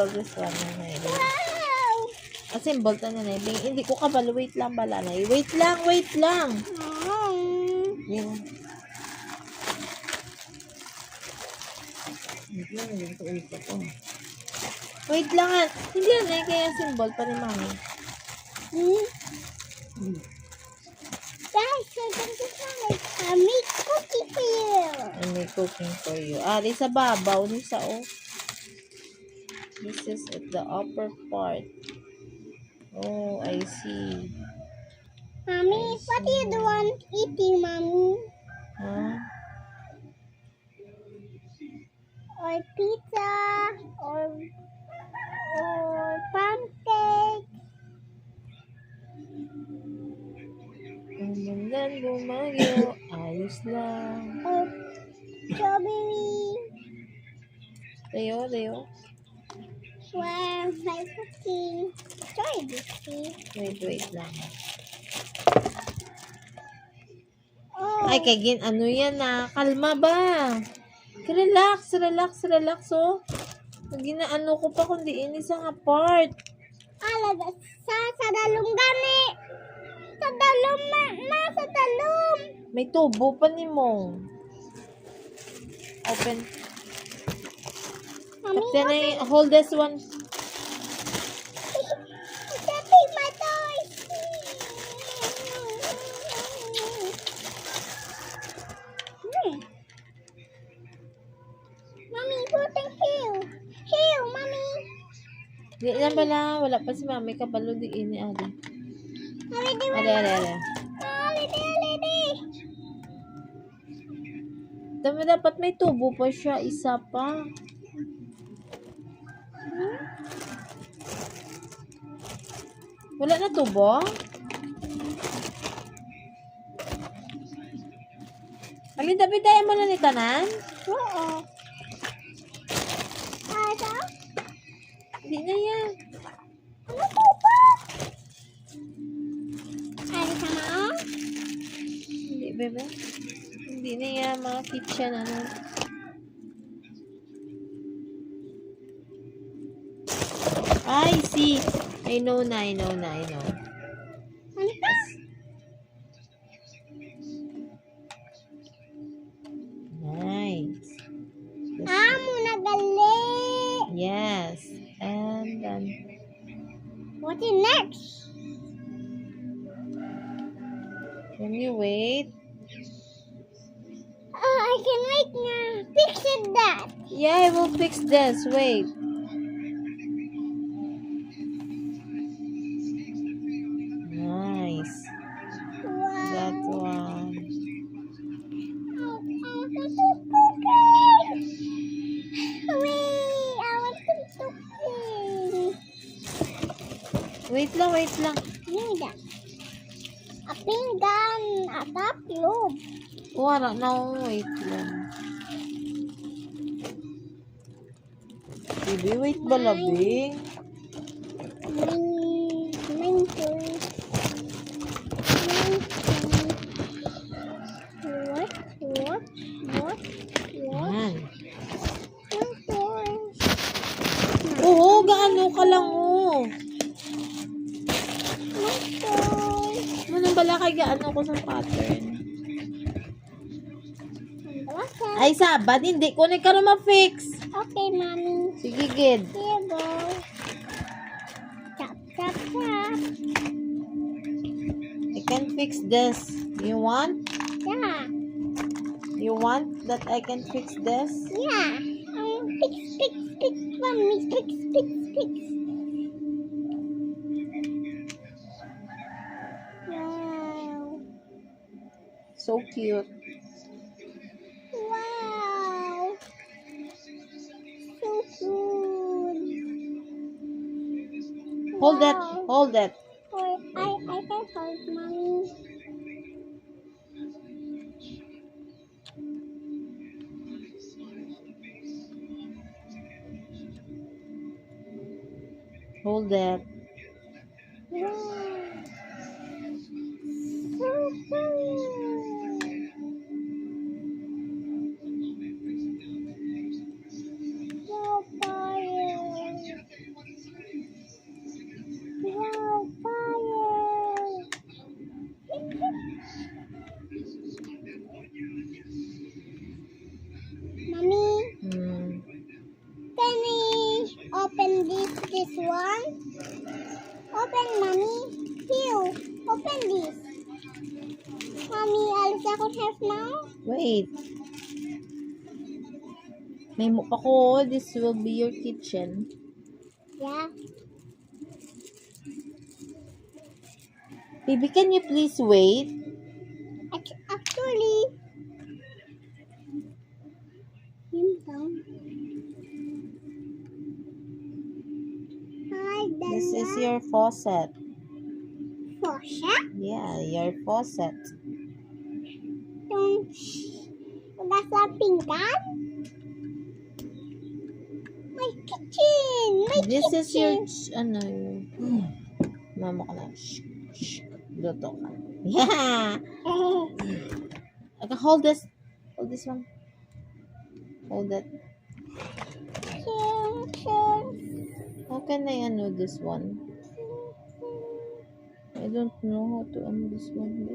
symbol this one na Wow! a symbol ta na hindi ko kabalo. Wait lang bala na. Wait lang. Yun. Wait lang ah. Hindi na kaya symbol pa ni mami. Guys, we're going to try make cookie for you. I make cooking for you. Di sa babaw ni sa This is at the upper part. Oh, I see. Mommy, what do you want eating, Mommy? Huh? Or pizza, or pancake. Umundan bumagyo, ayos lang. Or strawberry. Leo. Wow, my cookie. Try this, please. Wait lang. Oh, Ay, kagin, ano yan na? Kalma ba? Relax, oh. Ginaano ko pa kundi ini sa nga part. alaga sa dalong gani. Sa dalong, sa dalong. May tubo pa ni mo. Open. Mommy, Then hold this one. stepping my toys. Mommy, putting heel, Mommy. Di na bala, wala pa si mami kabalo di ini ali. Already, Ale. Already. Dapat may tubo pa siya, isa pa. Wala na tubo? Alin, dapat tayo mo na ni tanan? Oo. Asa? Hindi na yan. Ano po ba? Ano sama? Hindi, bebe. Hindi na yan, mga kitchen, ano. I see. I know na. Ano pa? Nice. Muna gali. Yes. And then, What is next? can you wait? Oh, I can wait now. Fix it that. Yeah, I will fix this. Wait. Nice. Wow. That one. Oh, this is cooking. Wait, I want some cooking. Wait lang. Need a pinggan at upload. Wala na. Wait lang. Baby, wait ba labing? Mine toys. What? Yan. Mine toys. Oo, gaano ka lang Mine toys. Manong bala kay gaano ko sa pattern. What's Ay, sabad, hindi ko na karon ma-fix. Okay, Mommy. Sige, gid. Here you go. Chop. I can fix this. You want? Yeah. You want that I can fix this? Yeah. Fix, Mommy. Fix. Wow. So cute. Wow. So cool. Hold that. Wow. Hold that. I can hold, Mommy. Hold that. Wow. So cool. So fire. open this? Mommy, alis ako have now? Wait. May mop ako. This will be your kitchen. Yeah. Baby, can you please wait? Actually, yun lang. Hi, This is your faucet. faucet. Yeah, your faucet. Yung nasa pinggan. My kitchen. My This is your, kitchen. mama ko na. Shh. Luto ka. Yeah! I can hold this. Hold this one. Hold that. How can I this one? I don't know how to this one.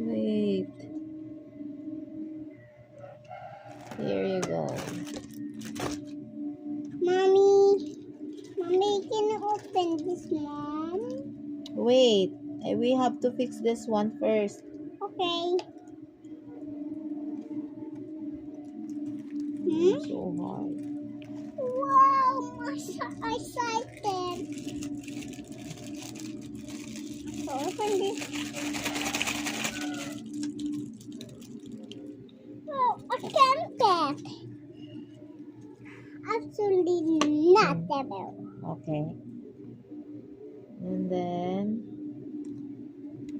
Wait. Here you go. Mommy, can you open this, Mom? Wait. We have to fix this one first. Okay. It's so hard. Wow, I'm excited. So open this. Oh, a campbell. Absolutely not devil. Okay. And then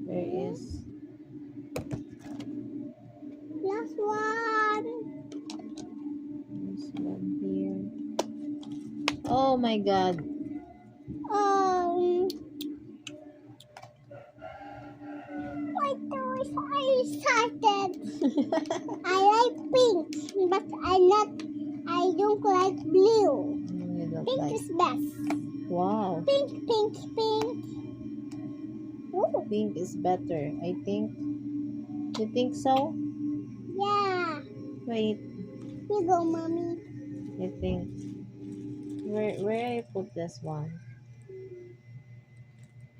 there is Last one. this one here. Oh my god. My toys are excited. I like pink, but I don't like blue. You don't Pink like. is best. Wow. Pink. Ooh, Pink is better, I think. You think so? yeah. Wait. You go, Mommy. I think. Where I put this one?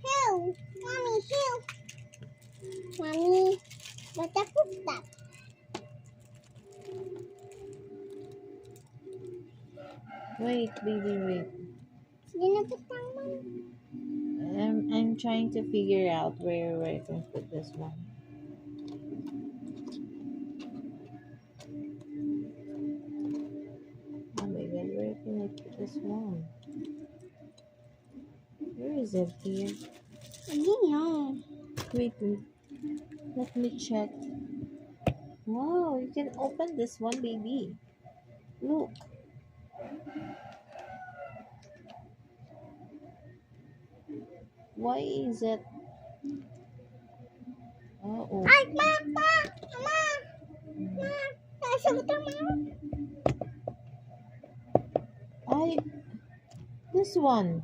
Help, Mommy, help. Mommy, but I put that. Wait, baby, wait. Dinapit lang, Mom. I'm trying to figure out where I can put this one. Oh my god, where can I put this one? Where is it here? I don't know. Wait. Let me check. Wow, you can open this one, baby. Look. Why is it? Oh. Ay, Ma! Nasagot ang Ma. This one.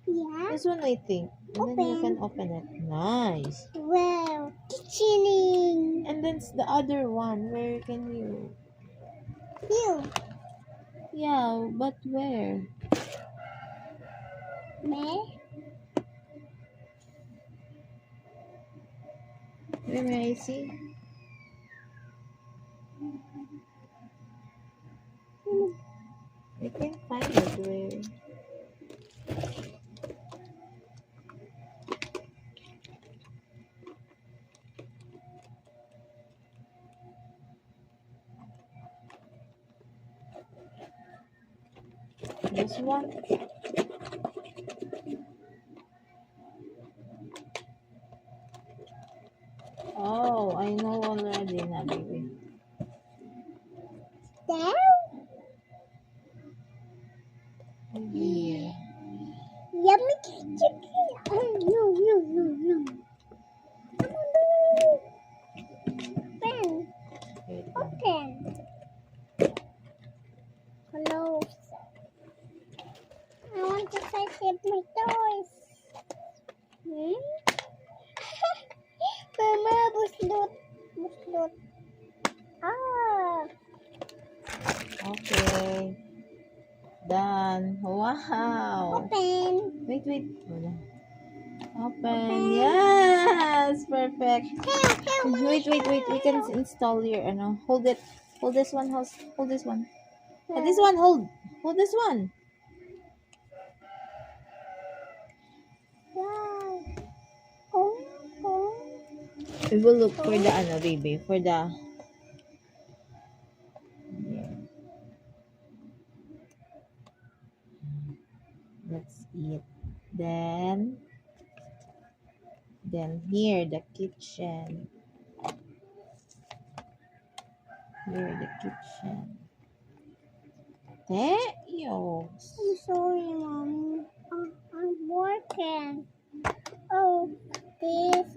Yeah. This one, I think. And then you Open. can open it. Nice. Well, kitchening. And then the other one, where can you? You. Yeah, but where? Me? Where may I see? I can't find it. Where? This one? Oh, I know already na, baby. There? Here. Yummy chicken. Oh, no. Open. Wait. Open. Close. I want to save my toys. Mama, buslot. Ah. Okay. Done. Wow. Open. Wait. Hold on. Open. Yes! Perfect. Here, mommy. Wait. We can install your, hold it. Hold this one, hold this one. This one, hold. Hold this one. Wow. Oh. We will look for the, baby, for the, yeah. Let's eat. Then here, the kitchen. Here, the kitchen. Yo. I'm sorry, mommy. I'm working. Oh, this.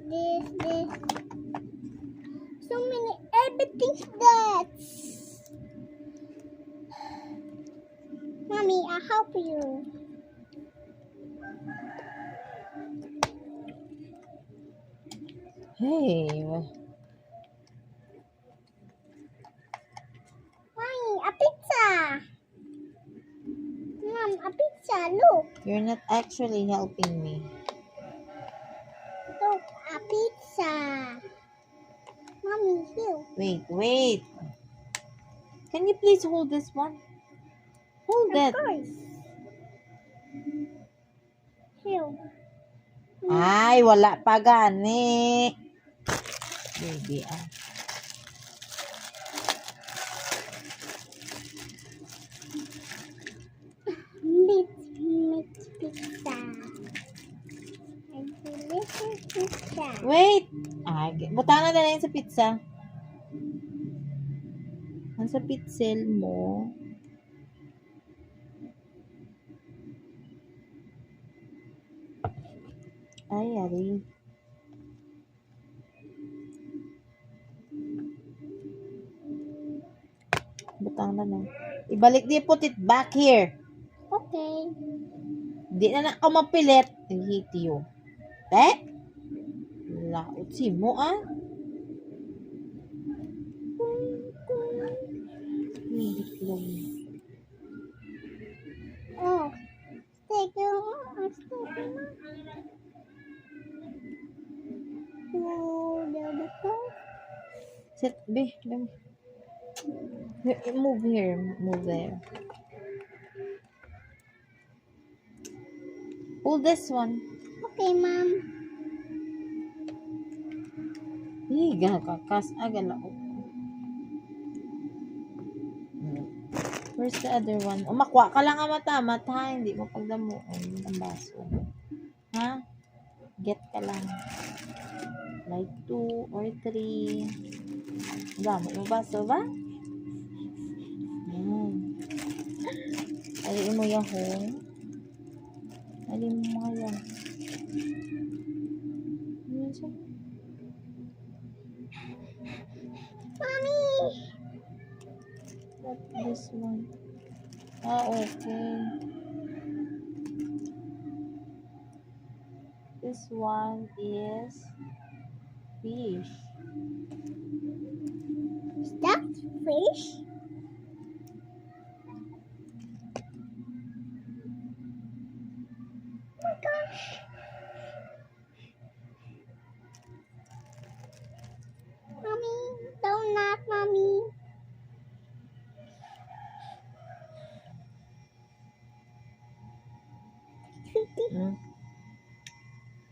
So many everything's that. Mommy, I'll help you. Hey. Mommy, a pizza. Mom, a pizza. Look. You're not actually helping me. Look, a pizza. Mommy, here. Wait. Can you please hold this one? Hold Of it. course. Here. Ay, wala pa gani. Baby, Meat pizza. A delicious pizza. Wait. Butangan na lang sa pizza. Nasa pitsel mo. Ay, ari. Butang na lang. Ibalik di, put it back here. Okay. Di na ako mapilit. I hate you. Laot si mo, Hindi lang. Oh, stick mo. Oh, there we go. Sit, be. Move here. Move there. Pull this one. Okay, Mom. Gakakas. Agalaot. Where's the other one? Umakwa ka lang matamat, ha? Hindi mo pagdamuan ang baso. Ha? Get ka lang. Like 2 or 3. Damo mo baso ba? Yan. Aliin mo yung home. Aliin mo mga yan. Yan siya. Mommy. What this one? Okay. This one is fish. Is that fish? Oh my gosh. Mommy, donut, Mommy.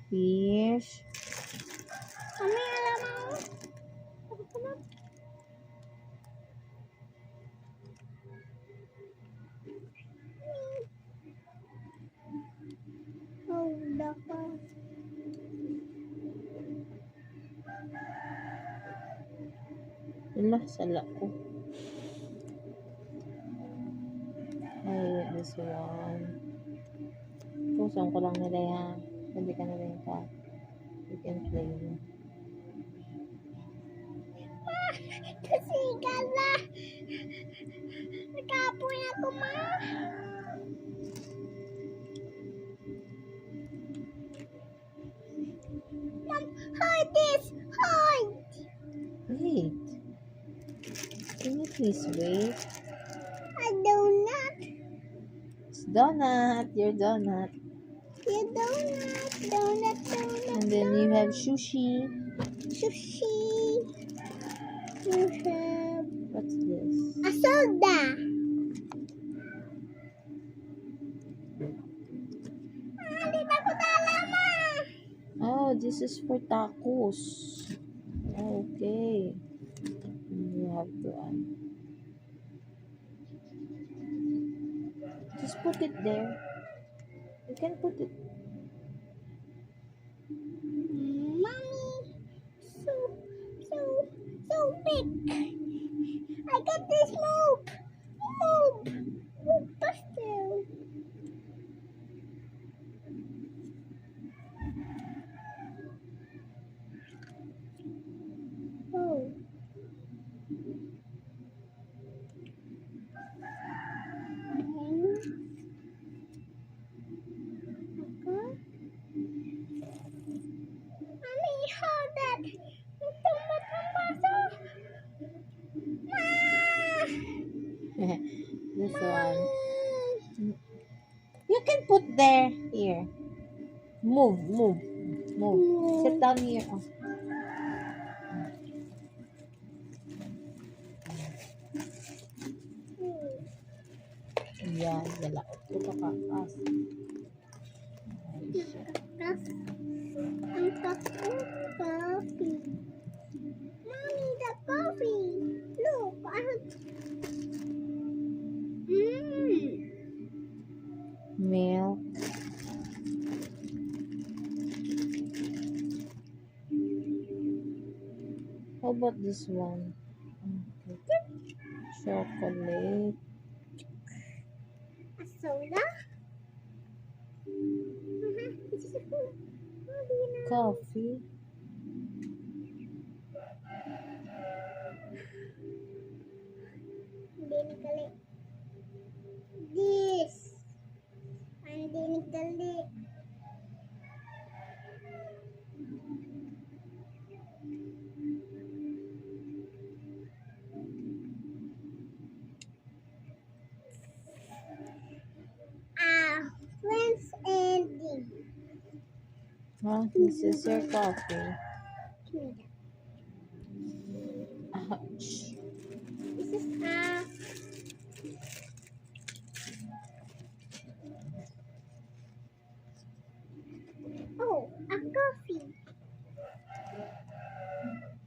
Fish. Mommy, alam mo. Oh, dapat. Ala, sala ko. Ay, this one. Pusan ko lang nila yan. Pwede ka na rin ka. You can play. Kasi gala. Nakapoy ako, Ma. Mom, hide this. Hide. Wait. Can you please wait? A donut. It's donut. Your donut. Your donut. Donut, donut. then you have sushi. Sushi. You have What's this? a soda. Dito ko talama. Oh, this is for tacos. Okay. You have to just put it there. You can put it. Mommy, so big. I got this move. Move faster. Oh. Mommy, hold that. This one. You can put there. Here. Move. Sit down here. Oh. Yan, wala. Ito ka. Ang coffee. Mommy, the coffee. Look, I have... Milk. How about this one? Okay. Chocolate. A soda? This is a food. How do you know? Coffee. Hindi nagali. This. Hindi nagali. Friends ending. This is your coffee. Ouch. This is a coffee.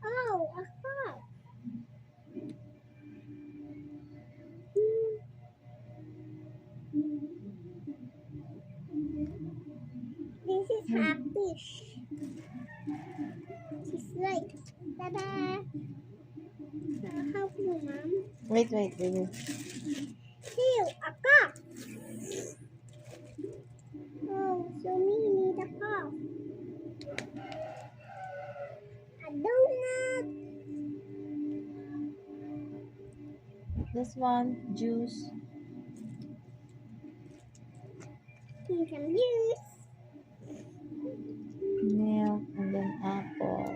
Oh, a cup. This is a fish. This is like, ta-da! Help you, Mom. Wait, baby. Here, a cup. Oh, so we need a cup. A donut. This one, juice. Here's some juice. Milk, and then apple.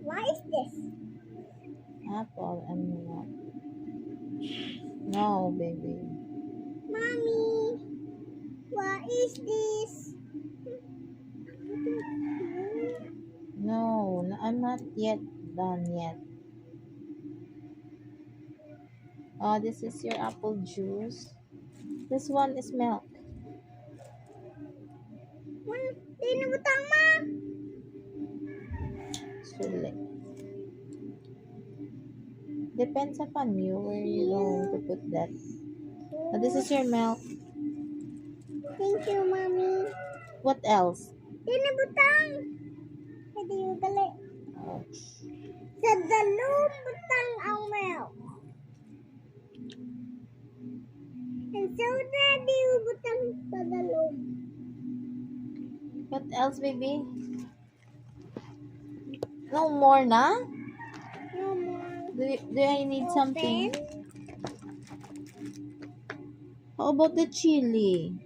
What is this? Apple and milk. No, baby. Mommy, what is this? No, I'm not yet done yet. Oh, this is your apple juice. This one is milk. Di na butang, Ma. Sulit. Depends upon you where you're going to put that. Oh, this is your milk. Thank you, Mommy. What else? Di na butang. Hindi yung gali. Ouch. Sa dalawang butang ang milk. And so na di yung butang sa dalawang. What else, baby? No more na? No more. Do I need something? Open. How about the chili?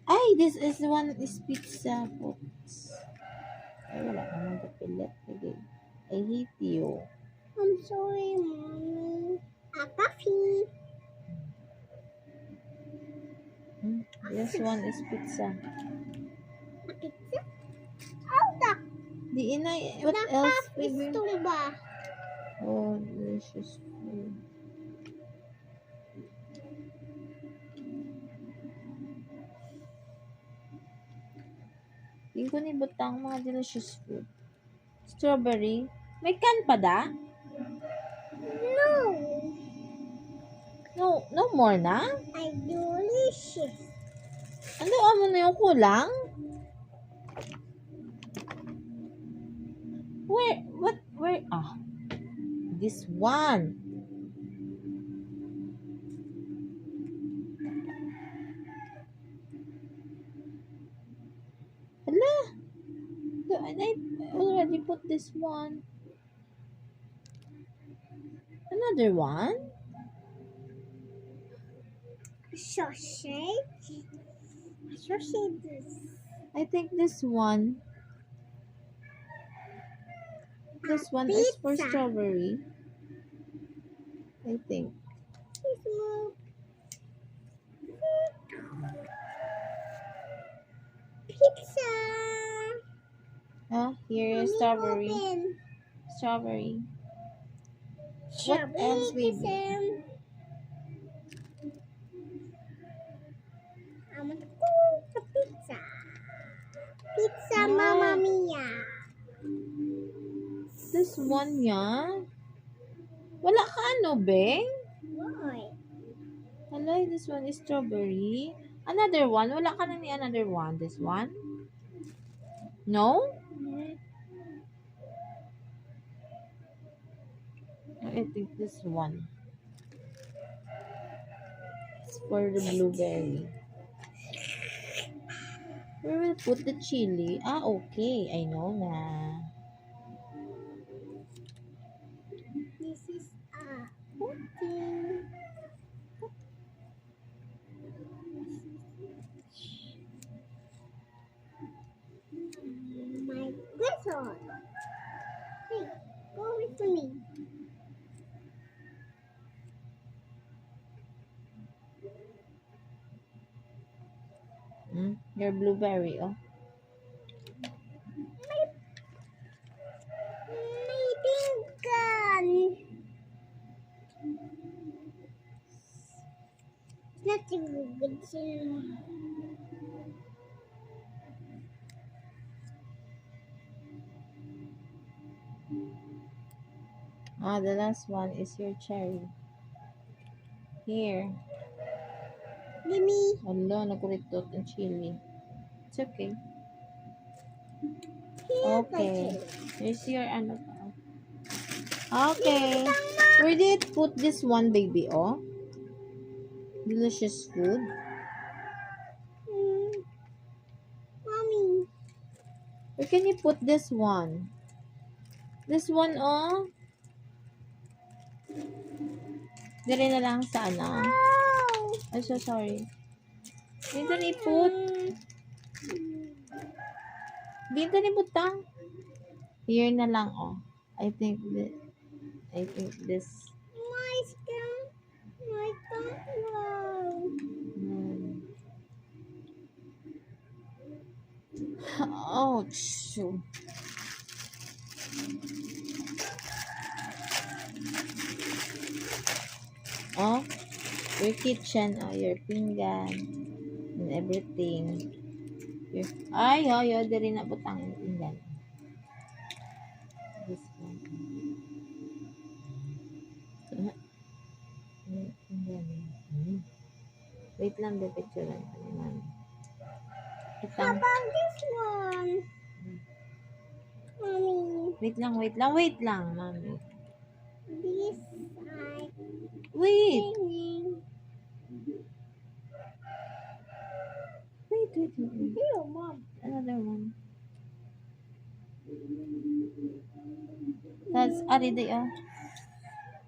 Ay, this is one is pizza. Oops. Ay, wala naman kapilit. Okay. I hate you. I'm sorry, Mommy. A coffee. This one is pizza. Pizza? Auta. Di inay, what else flavor? Nakapistong ba? Oh, delicious food. Hindi ko ni butang mga delicious food. Strawberry. May can pa da? No. No more na? Ay, delicious. Ano amo na yung kulang? Where? This one. Hala. I already put this one. Another one? Sausage. Sausages. I think this one. This one is for Pizza. strawberry. I think. Please move. Pizza. Oh, here is Mommy, strawberry. open. Strawberry. Strawberry else, baby? pizza. I want to go to pizza. Pizza, No. Mamma Mia. This one yan. Wala ka ano, Beng? Why? Hello, this one is strawberry. Another one. Wala ka na ni another one. This one? No? I think this one. It's for the blueberry. Where will put the chili? Okay. I know na. This is a pudding. My whistle. Hey, go with me. Your blueberry, oh. My gun. It's not a good thing. The last one is your cherry. Here. Gimme. Hello, nagkuritot ang chili. It's okay. Here's Okay. the Here's your ano pa. Okay. Where did put this one, baby, oh? Delicious food. Mommy. Where can you put this one? This one, oh? Dire na lang sa ano. Oh. I'm so sorry. Dito ni put. Dito ni butang. Here na lang, oh. I think this. My skin. My tongue. Ouch. Oh, your kitchen, oh, your pinggan, and everything. Ay, diri na butang yung pinggan. This one. Pinggan. Wait lang, the picture lang. How about this one? Mommy. Wait lang, mami. This side. Wait. Wait. Here, Mom. Another one. That's already, oh.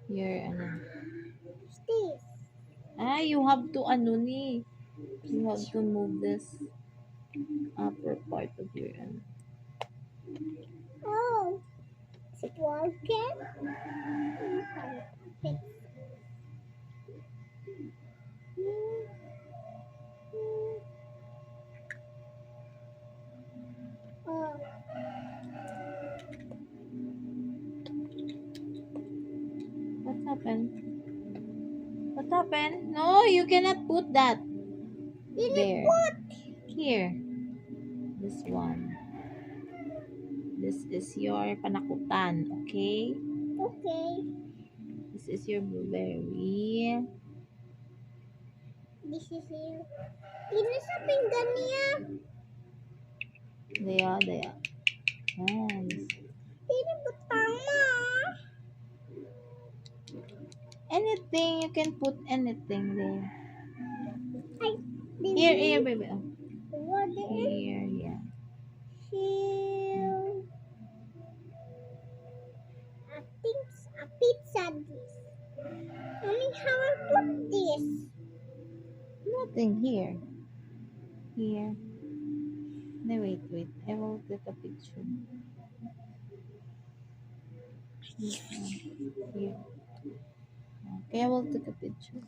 Your, ano. This. You have to, you have to move this upper part of your, Oh. Is it working? happened? What happened? No, you cannot put that. There. Here. This one. This is your panakutan, okay? Okay. This is your blueberry. This is you. Ini sa pinggan niya. There. Nice. Ini pertama. Anything, you can put anything there. Ay, Here, baby. Oh, what is here, yeah. here? I think a pizza this. Mommy, how I put this? Nothing here. Here. No, wait. I will take a picture. This one. Here. Okay, I will take a picture.